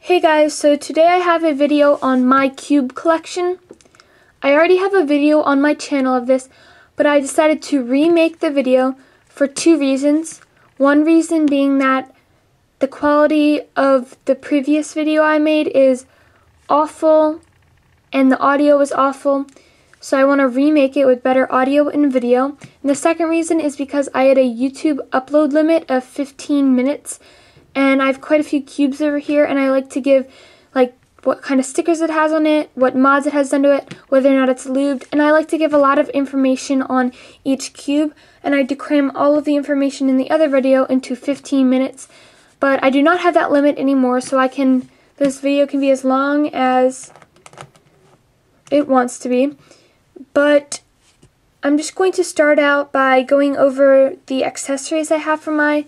Hey guys, so today I have a video on my cube collection. I already have a video on my channel of this, but I decided to remake the video for two reasons. One reason being that the quality of the previous video I made is awful and the audio is awful, so I want to remake it with better audio and video. And the second reason is because I had a YouTube upload limit of 15 minutes. And I have quite a few cubes over here, and I like to give like what kind of stickers it has on it, what mods it has done to it, whether or not it's lubed, and I like to give a lot of information on each cube, and I had to cram all of the information in the other video into 15 minutes. But I do not have that limit anymore, so this video can be as long as it wants to be. But I'm just going to start out by going over the accessories I have for my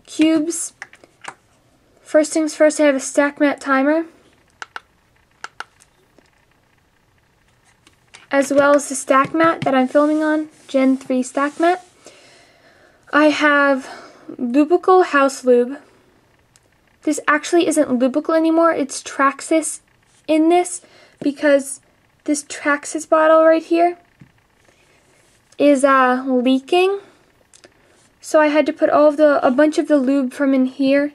cubes. First things first, I have a stack mat timer, as well as the stack mat that I'm filming on, Gen 3 stack mat. I have Lubical house lube. This actually isn't Lubical anymore, it's Traxxas in this, because this Traxxas bottle right here is leaking. So I had to put a bunch of the lube from in here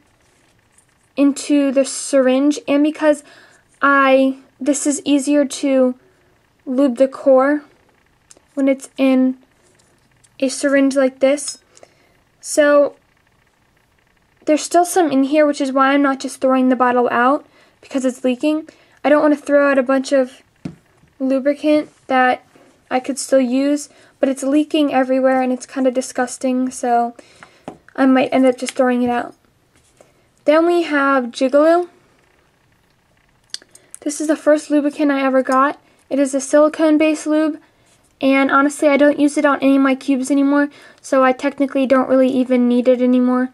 into the syringe, and because this is easier to lube the core when it's in a syringe like this. So there's still some in here, which is why I'm not just throwing the bottle out because it's leaking. I don't want to throw out a bunch of lubricant that I could still use, but it's leaking everywhere and it's kind of disgusting, so I might end up just throwing it out. Then we have Jigaloo. This is the first lubricant I ever got. It is a silicone-based lube, and honestly I don't use it on any of my cubes anymore, so I technically don't really even need it anymore,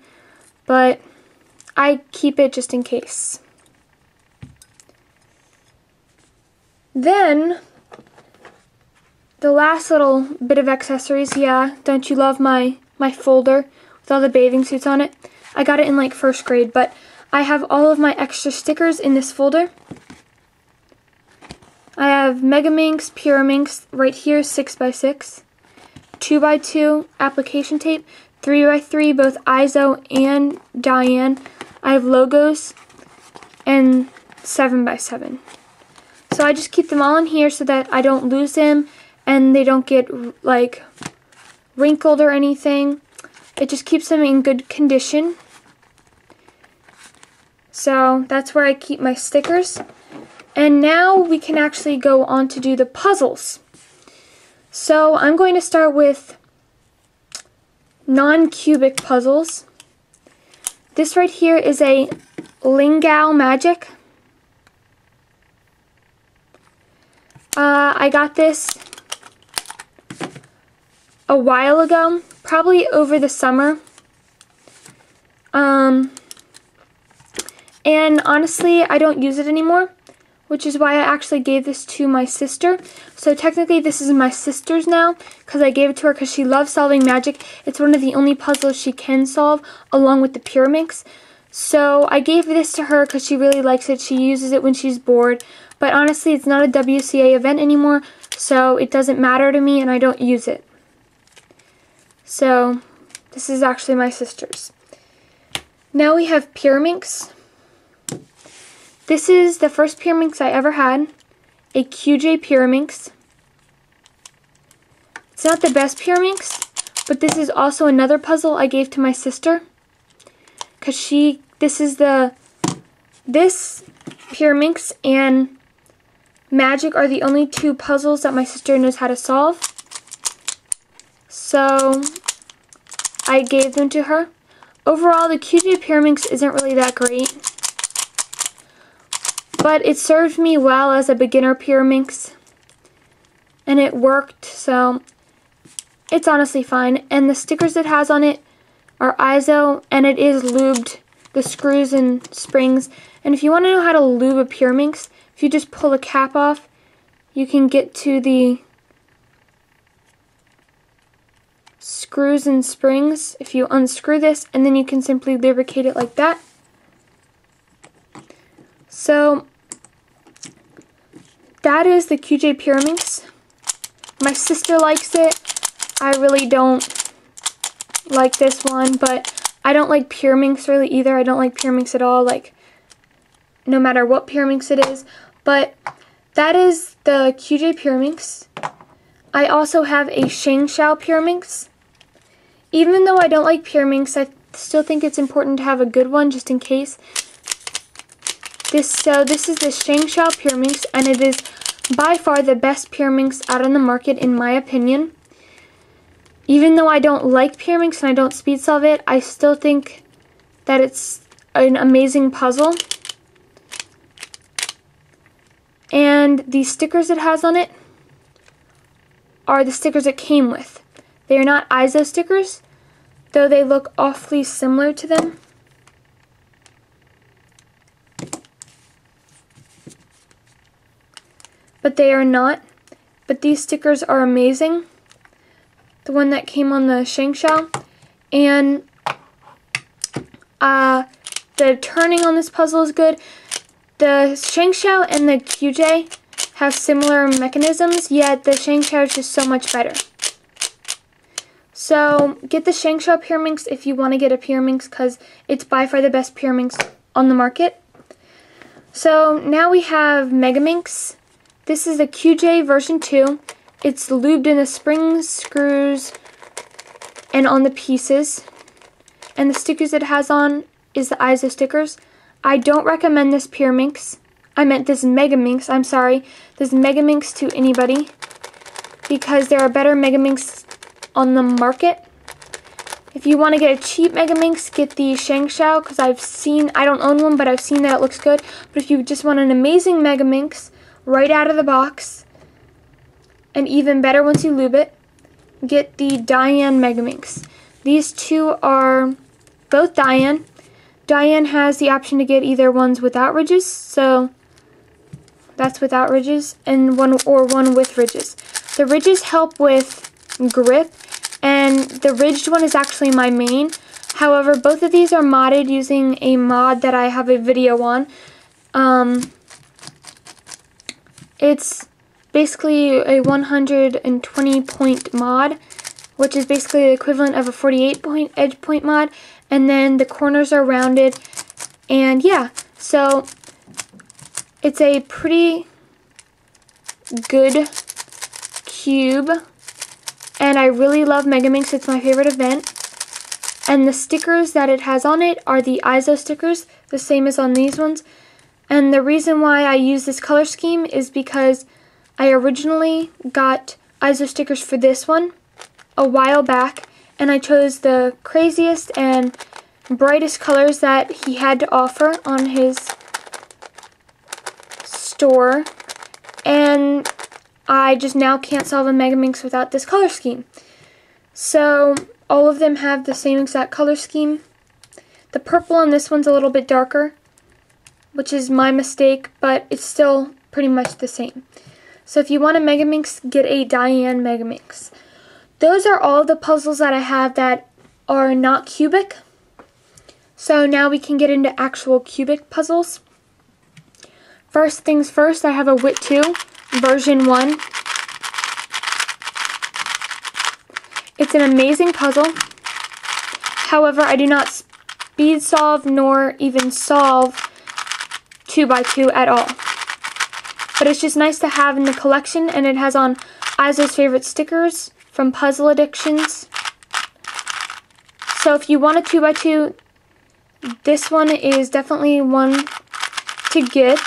but I keep it just in case. Then the last little bit of accessories, yeah, don't you love my folder with all the bathing suits on it? I got it in like first grade, but I have all of my extra stickers in this folder. I have Mega Minx, Pure Minx, right here 6x6, 2x2 application tape, 3x3 both ISO and Diane. I have logos, and 7x7. So I just keep them all in here so that I don't lose them and they don't get like wrinkled or anything. It just keeps them in good condition. So that's where I keep my stickers. And now we can actually go on to do the puzzles. So I'm going to start with non-cubic puzzles. This right here is a Lingao Magic. I got this a while ago, probably over the summer. And honestly, I don't use it anymore, which is why I actually gave this to my sister. So technically this is my sister's now, because I gave it to her because she loves solving magic. It's one of the only puzzles she can solve, along with the Pure Minx. So I gave this to her because she really likes it. She uses it when she's bored. But honestly, it's not a WCA event anymore, so it doesn't matter to me and I don't use it. So this is actually my sister's. Now we have Pure Minx. This is the first Pure Minx I ever had, a QJ Pure Minx. It's not the best Pure Minx, but this is also another puzzle I gave to my sister, because this Pure Minx and Magic are the only two puzzles that my sister knows how to solve. So I gave them to her. Overall, the QJ Pure Minx isn't really that great, but it served me well as a beginner Pure Minx, and it worked, so it's honestly fine. And the stickers it has on it are ISO, and it is lubed, the screws and springs. And if you want to know how to lube a Pure Minx, if you just pull the cap off, you can get to the screws and springs if you unscrew this, and then you can simply lubricate it like that. So that is the QJ Pyraminx. My sister likes it. I really don't like this one, but I don't like Pyraminx really either. I don't like Pyraminx at all, like no matter what Pyraminx it is. But that is the QJ Pyraminx. I also have a ShengShou Pyraminx. Even though I don't like Pyraminx, I still think it's important to have a good one just in case. This is the ShengShou Pyraminx, and it is by far the best Pyraminx out on the market in my opinion. Even though I don't like Pyraminx and I don't speed solve it, I still think that it's an amazing puzzle. And the stickers it has on it are the stickers it came with. They are not ISO stickers, though they look awfully similar to them. But they are not. But these stickers are amazing. The one that came on the ShengShou. And the turning on this puzzle is good. The ShengShou and the QJ have similar mechanisms, yet the ShengShou is just so much better. So get the ShengShou Pyraminx if you want to get a Pyraminx, because it's by far the best Pyraminx on the market. So now we have Megaminx. This is the QJ version 2. It's lubed in the springs, screws, and on the pieces. And the stickers it has on is the ISO stickers. I don't recommend this Pyraminx. I meant this Megaminx, I'm sorry. This Megaminx to anybody, because there are better Megaminx on the market. If you want to get a cheap Megaminx, get the ShengShou, because I don't own one, but I've seen that it looks good. But if you just want an amazing Megaminx right out of the box, and even better once you lube it, get the Diane Megaminx. These two are both Diane. Diane has the option to get either ones without ridges, so that's without ridges, and one with ridges. The ridges help with grip, and the ridged one is actually my main. However, both of these are modded using a mod that I have a video on. It's basically a 120 point mod, which is basically the equivalent of a 48 point edge point mod, and then the corners are rounded, and yeah, so it's a pretty good cube, and I really love Megaminx. It's my favorite event. And the stickers that it has on it are the ISO stickers, the same as on these ones. And the reason why I use this color scheme is because I originally got ISO stickers for this one a while back, and I chose the craziest and brightest colors that he had to offer on his store, and I just now can't solve a Megaminx without this color scheme. So all of them have the same exact color scheme. The purple on this one's a little bit darker, which is my mistake, but it's still pretty much the same. So if you want a Megaminx, get a Diane Megaminx. Those are all the puzzles that I have that are not cubic. So now we can get into actual cubic puzzles. First things first, I have a WIT 2 version 1. It's an amazing puzzle. However, I do not speed solve nor even solve 2x2 at all. But it's just nice to have in the collection, and it has on Izo's favorite stickers from Puzzle Addictions. So if you want a 2x2, this one is definitely one to get.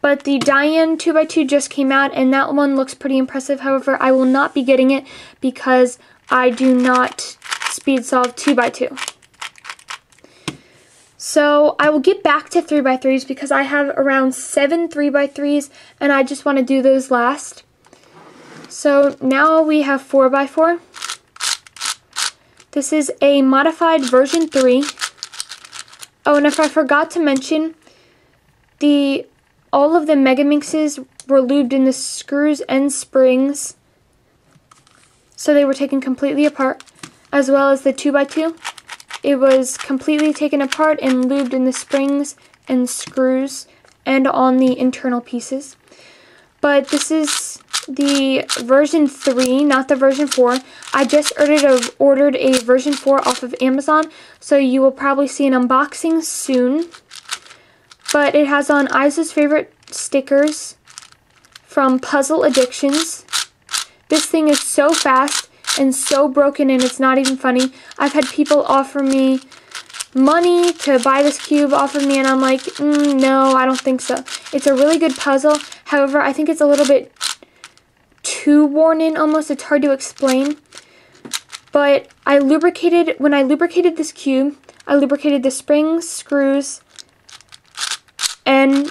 But the Diane 2x2 just came out, and that one looks pretty impressive. However, I will not be getting it because I do not speed solve 2x2. So I will get back to 3x3s because I have around 7 3x3s, and I just want to do those last. So now we have 4x4. This is a modified version 3. Oh, and if I forgot to mention, all of the Megaminxes were lubed in the screws and springs, so they were taken completely apart, as well as the 2x2. It was completely taken apart and lubed in the springs and screws and on the internal pieces. But this is the version 3, not the version 4. I just ordered a version 4 off of Amazon, so you will probably see an unboxing soon. But it has on Isa's favorite stickers from Puzzle Addictions. This thing is so fast and so broken, and it's not even funny. I've had people offer me money to buy this cube off of me, and I'm like, no, I don't think so. It's a really good puzzle. However, I think it's a little bit too worn in almost. It's hard to explain. But when I lubricated this cube, I lubricated the springs, screws, and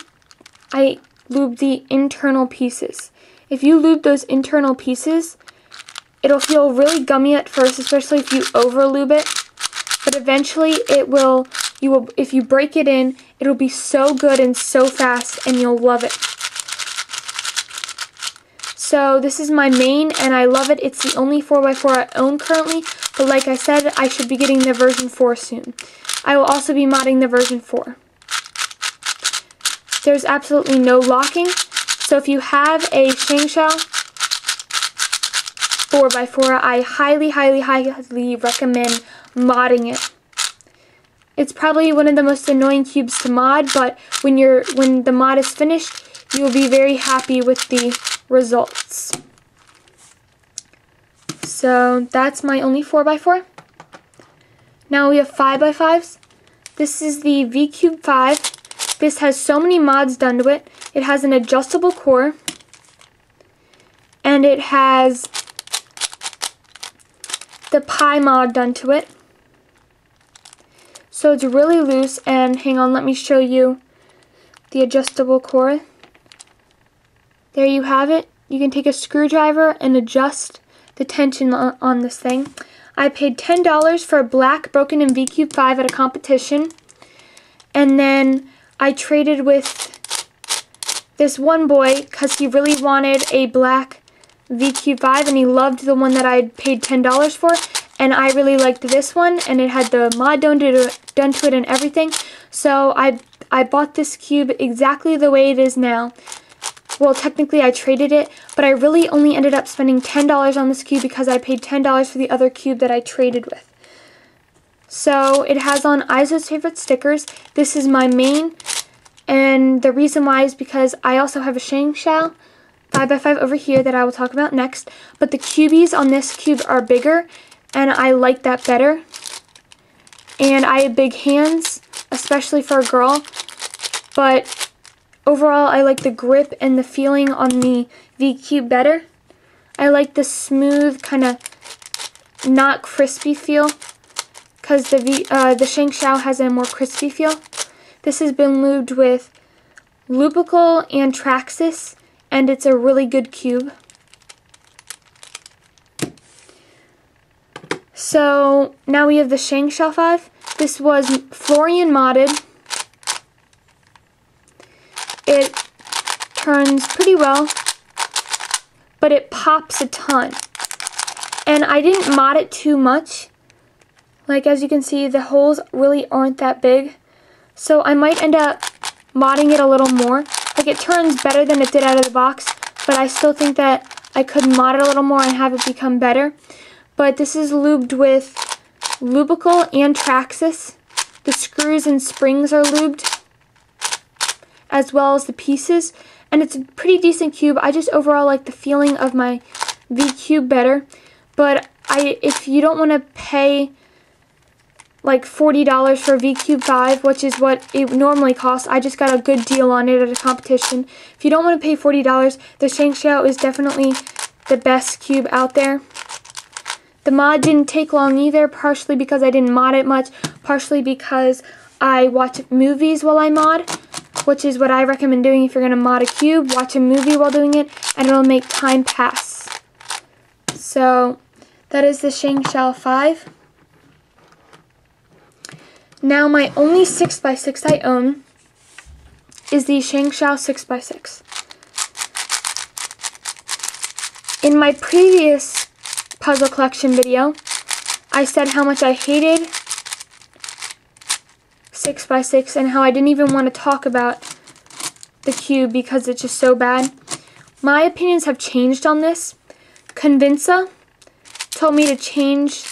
I lubed the internal pieces. If you lube those internal pieces, it'll feel really gummy at first, especially if you over lube it. But eventually if you break it in, it'll be so good and so fast, and you'll love it. So this is my main, and I love it. It's the only 4x4 I own currently, but like I said, I should be getting the version 4 soon. I will also be modding the version 4. There's absolutely no locking, so if you have a ShangShao 4x4, I highly, highly, highly recommend modding it. It's probably one of the most annoying cubes to mod, but when the mod is finished, you will be very happy with the results. So that's my only 4x4. Now we have 5x5s. This is the V-Cube 5. This has so many mods done to it. It has an adjustable core, and it has the Pi mod done to it. So it's really loose, and hang on, let me show you the adjustable core. There you have it. You can take a screwdriver and adjust the tension on this thing. I paid $10 for a black broken in V-Cube 5 at a competition, and then I traded with this one boy because he really wanted a black V-Cube 5, and he loved the one that I had paid $10 for, and I really liked this one, and it had the mod done to it and everything. So I bought this cube exactly the way it is now. Well, technically I traded it, but I really only ended up spending $10 on this cube because I paid $10 for the other cube that I traded with. So it has on Isa's favorite stickers. This is my main, and the reason why is because I also have a ShangShao 5x5 over here that I will talk about next, but the cubies on this cube are bigger, and I like that better. And I have big hands, especially for a girl, but overall I like the grip and the feeling on the V-Cube better. I like the smooth, kind of not crispy feel, because the ShangShao has a more crispy feel. This has been lubed with Lupical and Traxxas, and it's a really good cube. So now we have the ShangShao 5. This was Florian modded. It turns pretty well, but it pops a ton. And I didn't mod it too much. Like, as you can see, the holes really aren't that big. So I might end up modding it a little more. Like, it turns better than it did out of the box, but I still think that I could mod it a little more and have it become better. But this is lubed with Lupical and Traxxas. The screws and springs are lubed, as well as the pieces. And it's a pretty decent cube. I just overall like the feeling of my V-Cube better. But if you don't want to pay like $40 for a V-Cube 5, which is what it normally costs, I just got a good deal on it at a competition. If you don't want to pay $40, the ShangShao is definitely the best cube out there. The mod didn't take long either, partially because I didn't mod it much, partially because I watch movies while I mod, which is what I recommend doing if you're going to mod a cube. Watch a movie while doing it, and it'll make time pass. So that is the ShangShao 5. Now my only 6x6 I own is the ShangShao 6x6. In my previous puzzle collection video, I said how much I hated 6x6 and how I didn't even want to talk about the cube because it's just so bad. My opinions have changed on this. Convinza told me to change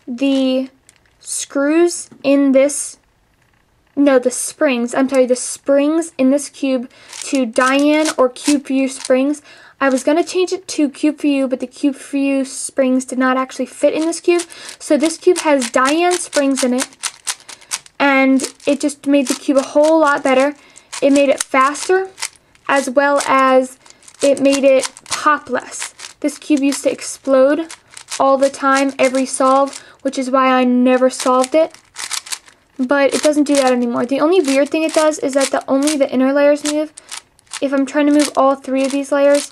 the screws in this, no, the springs in this cube to Diane or Cube for You springs. I was going to change it to Cube for You, but the Cube for You springs did not actually fit in this cube. So this cube has Diane springs in it, and it just made the cube a whole lot better. It made it faster, as well as it made it pop less. This cube used to explode all the time, every solve, which is why I never solved it. But it doesn't do that anymore. The only weird thing it does is that only the inner layers move. If I'm trying to move all 3 of these layers,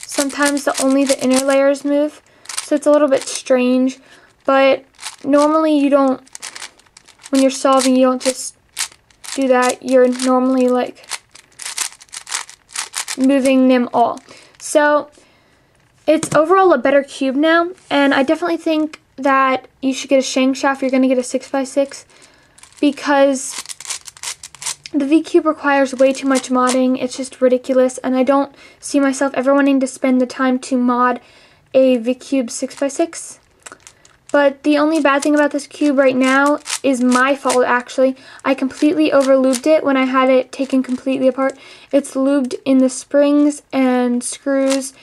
sometimes only the inner layers move. So it's a little bit strange. But normally you don't, when you're solving, you don't just do that. You're normally like moving them all. So it's overall a better cube now, and I definitely think that you should get a ShengShou if you're going to get a 6x6, because the V-Cube requires way too much modding. It's just ridiculous, and I don't see myself ever wanting to spend the time to mod a V-Cube 6x6. But the only bad thing about this cube right now is my fault, actually. I completely over-lubed it when I had it taken completely apart. It's lubed in the springs and screws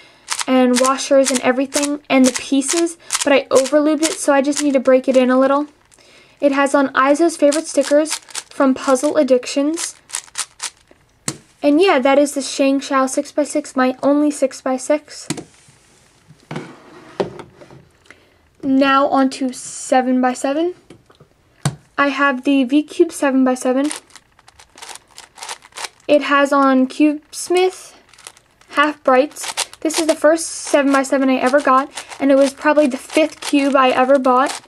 and washers and everything, and the pieces, but I over-lubed it, so I just need to break it in a little. It has on Izo's favorite stickers from Puzzle Addictions. And yeah, that is the ShengShou 6x6, my only 6x6. Now on to 7x7. I have the V-Cube 7x7. It has on CubeSmith Half Brights. This is the first 7x7 I ever got, and it was probably the 5th cube I ever bought.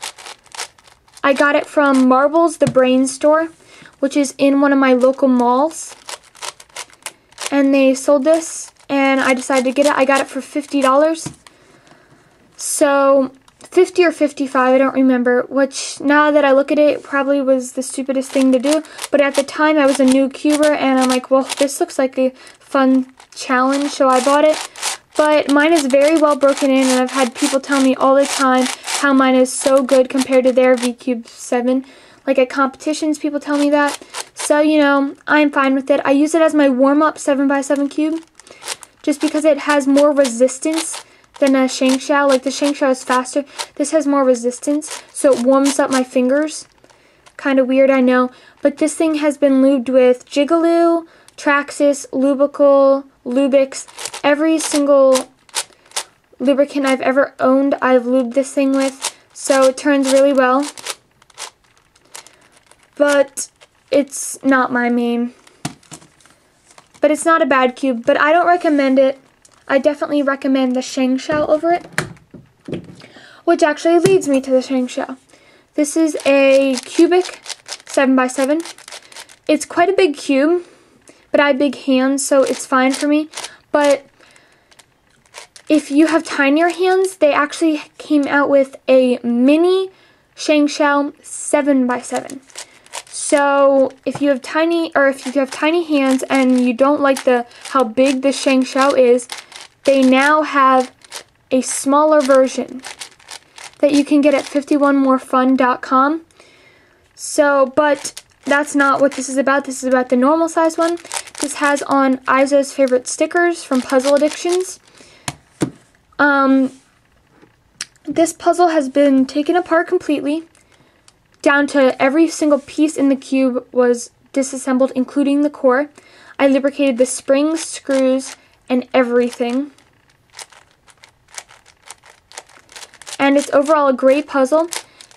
I got it from Marbles the Brain store, which is in one of my local malls. And they sold this, and I decided to get it. I got it for $50. So 50 or 55, I don't remember, which now that I look at it, probably was the stupidest thing to do. But at the time, I was a new cuber, and I'm like, well, this looks like a fun challenge, so I bought it. But mine is very well broken in, and I've had people tell me all the time how mine is so good compared to their V-Cube 7. Like at competitions, people tell me that. So, you know, I'm fine with it. I use it as my warm-up 7x7 cube, just because it has more resistance than a ShengShou. Like the ShengShou is faster. This has more resistance, so it warms up my fingers. Kind of weird, I know. But this thing has been lubed with Jigaloo, Traxxas, Lubrical, Lubix, every single lubricant I've ever owned, I've lubed this thing with, so it turns really well. But it's not my main. But it's not a bad cube, but I don't recommend it. I definitely recommend the ShengShou over it, which actually leads me to the ShengShou. This is a cubic 7x7. It's quite a big cube, but I have big hands, so it's fine for me. But if you have tinier hands, they actually came out with a mini ShengShou 7x7. So if you have tiny hands and you don't like how big the ShengShou is, they now have a smaller version that you can get at 51morefun.com. So, but that's not what this is about. This is about the normal size one. This has on Izo's favorite stickers from Puzzle Addictions. This puzzle has been taken apart completely, down to every single piece in the cube was disassembled, including the core. I lubricated the springs, screws, and everything. And it's overall a great puzzle.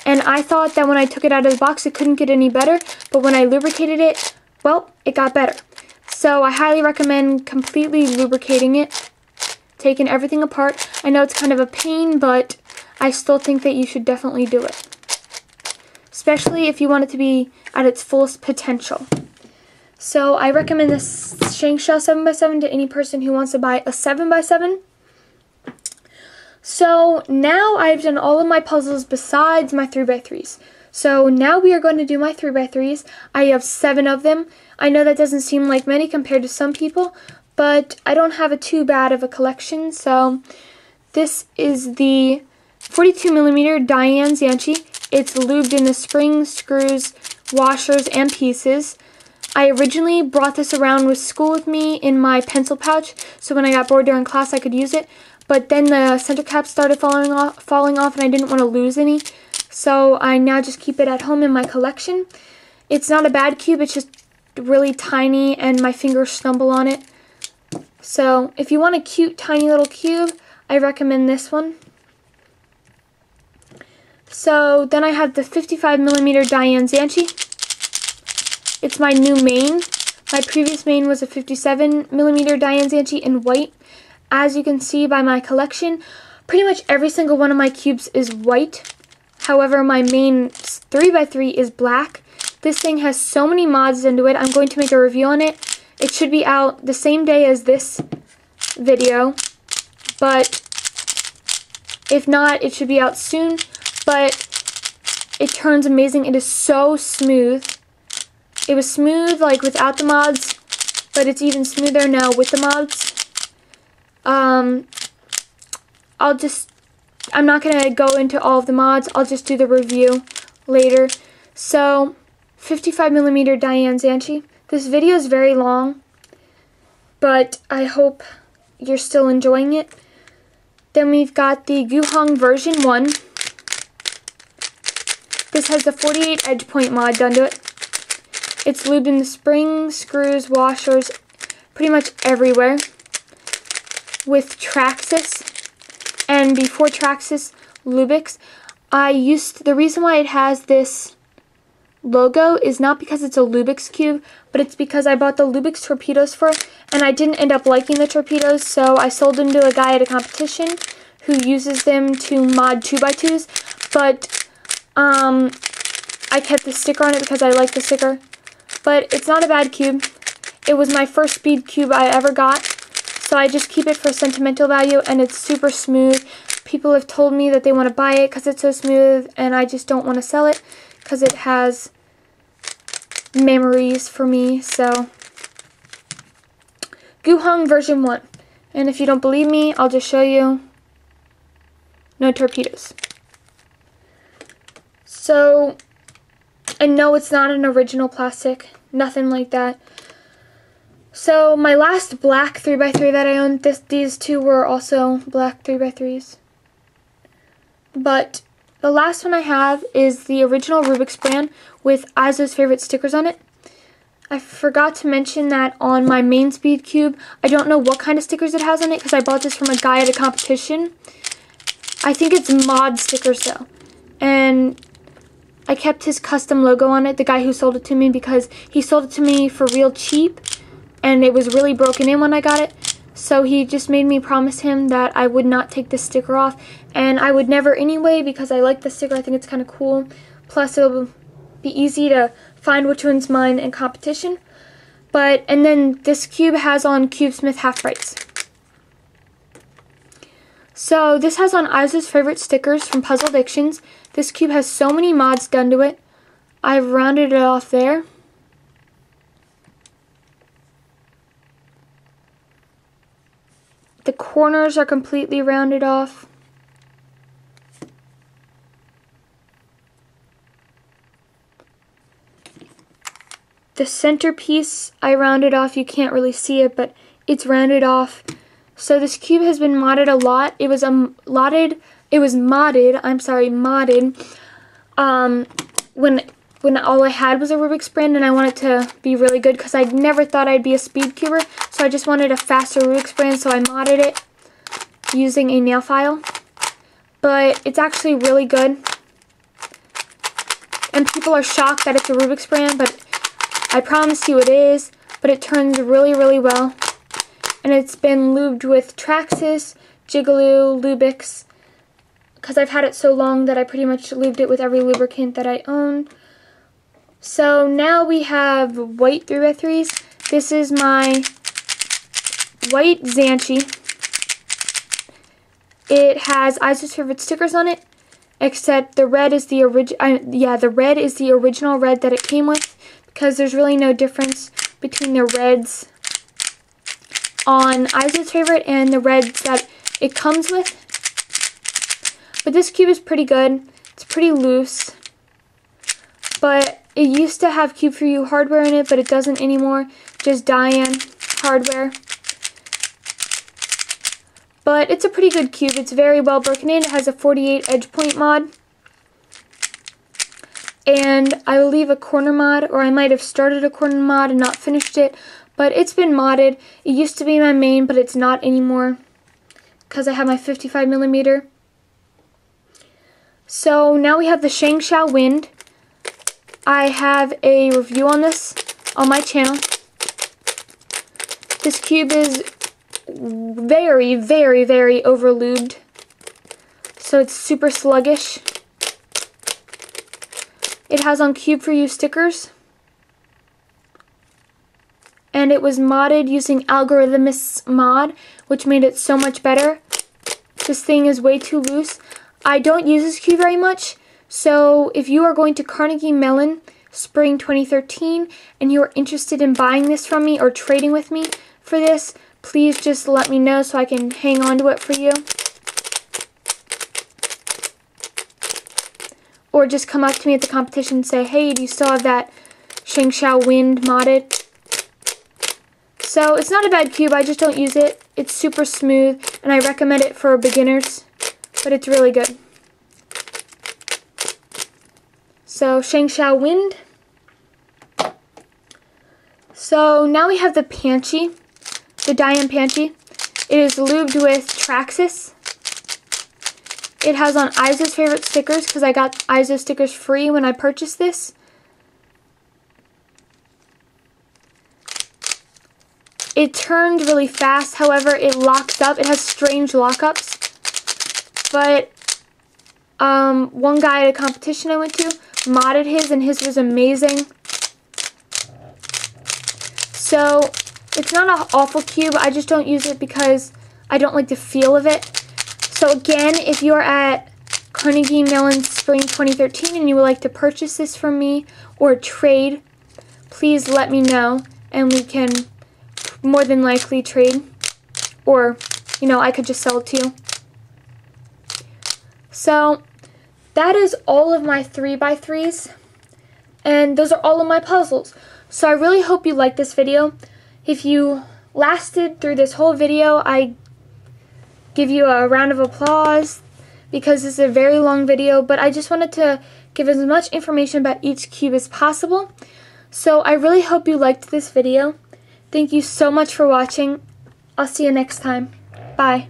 And I thought that when I took it out of the box, it couldn't get any better. But when I lubricated it, well, it got better. So I highly recommend completely lubricating it, taking everything apart. I know it's kind of a pain, but I still think that you should definitely do it, especially if you want it to be at its fullest potential. So I recommend this ShengShou 7x7 to any person who wants to buy a 7x7. So now I've done all of my puzzles besides my 3x3s. So now we are going to do my 3x3s. I have 7 of them. I know that doesn't seem like many compared to some people, but I don't have too bad of a collection. So this is the 42mm Diane Zanchi. It's lubed in the springs, screws, washers, and pieces. I originally brought this around with school with me in my pencil pouch, so when I got bored during class I could use it. But then the center cap started falling off, and I didn't want to lose any. So I now just keep it at home in my collection. It's not a bad cube, it's just really tiny and my fingers stumble on it. So if you want a cute tiny little cube, I recommend this one. So then I have the 55mm Diane Zanchi. It's my new main. My previous main was a 57mm Diane Zanchi in white. As you can see by my collection, pretty much every single one of my cubes is white. However, my main 3x3 is black. This thing has so many mods into it. I'm going to make a review on it. It should be out the same day as this video, but if not, it should be out soon. But it turns amazing. It is so smooth. It was smooth like without the mods, but it's even smoother now with the mods. I'm not going to go into all of the mods. I'll just do the review later. So, 55mm Diane Zanchi. This video is very long, but I hope you're still enjoying it. Then we've got the Guhong version 1. This has the 48 edge point mod done to it. It's lubed in the springs, screws, washers, pretty much everywhere, with Traxxas, and before Traxxas, Lubix. The reason why it has this logo is not because it's a Lubix cube, but it's because I bought the Lubix torpedoes for it, and I didn't end up liking the torpedoes, so I sold them to a guy at a competition who uses them to mod 2x2s, but I kept the sticker on it because I like the sticker. But it's not a bad cube. It was my first speed cube I ever got, so I just keep it for sentimental value, and it's super smooth. People have told me that they want to buy it because it's so smooth, and I just don't want to sell it because it has memories for me. So, Guhong version 1. And if you don't believe me, I'll just show you. No torpedoes. So, and no, it's not an original plastic. Nothing like that. So, my last black 3x3 that I owned, these two were also black 3x3s. But the last one I have is the original Rubik's brand with Izo's favorite stickers on it. I forgot to mention that on my main speed cube, I don't know what kind of stickers it has on it because I bought this from a guy at a competition. I think it's mod stickers though. And I kept his custom logo on it, the guy who sold it to me, because he sold it to me for real cheap and it was really broken in when I got it. So he just made me promise him that I would not take this sticker off, and I would never anyway because I like the sticker. I think it's kind of cool. Plus it'll be easy to find which one's mine in competition. And then this cube has on CubeSmith half-price. So this has on Izo's favorite stickers from Puzzle Addictions. This cube has so many mods done to it. I've rounded it off there. The corners are completely rounded off. The centerpiece I rounded off. You can't really see it, but it's rounded off. So this cube has been modded a lot. It was modded when all I had was a Rubik's brand, and I wanted to be really good because I never thought I'd be a speed cuber. So I just wanted a faster Rubik's brand, so I modded it using a nail file. But it's actually really good. And people are shocked that it's a Rubik's brand, but I promise you it is. But it turns really, really well. And it's been lubed with Traxxas, Jigaloo, Lubix, because I've had it so long that I pretty much lubed it with every lubricant that I own. So now we have white 3x3s. This is my white Zanchi. It has Izo's favorite stickers on it. except the red is the the red is the original red that it came with, because there's really no difference between the reds on Isa's favorite and the reds that it comes with. But this cube is pretty good. It's pretty loose. But it used to have Cube For You hardware in it, but it doesn't anymore. Just Diane hardware. But it's a pretty good cube. It's very well broken in. It has a 48 edge point mod. And I believe a corner mod, or I might have started a corner mod and not finished it. But it's been modded. It used to be my main, but it's not anymore, because I have my 55mm. So now we have the Shangshao Wind. I have a review on this on my channel. This cube is very, very, very over-lubed, so it's super sluggish. It has on Cube For You stickers, and it was modded using Algorithmus mod, which made it so much better. This thing is way too loose. I don't use this cube very much, so if you are going to Carnegie Mellon Spring 2013 and you are interested in buying this from me or trading with me for this, please just let me know so I can hang on to it for you. Or just come up to me at the competition and say, hey, do you still have that Shangshao Wind modded? So it's not a bad cube, I just don't use it. It's super smooth, and I recommend it for beginners, but it's really good. So Shangshao Wind. So now we have the Panchi, the Diane Panchi. It is lubed with Traxxas. It has on Isa's favorite stickers, because I got Isa's stickers free when I purchased this. It turns really fast, however it locks up. It has strange lockups. But one guy at a competition I went to modded his, and his was amazing. So it's not an awful cube, I just don't use it because I don't like the feel of it. So again, if you're at Carnegie Mellon Spring 2013 and you would like to purchase this from me or trade, please let me know, and we can more than likely trade, or I could just sell it to you. So that is all of my 3x3s, and those are all of my puzzles. So I really hope you liked this video. If you lasted through this whole video, I give you a round of applause, because this is a very long video, but I just wanted to give as much information about each cube as possible. So I really hope you liked this video. Thank you so much for watching. I'll see you next time. Bye.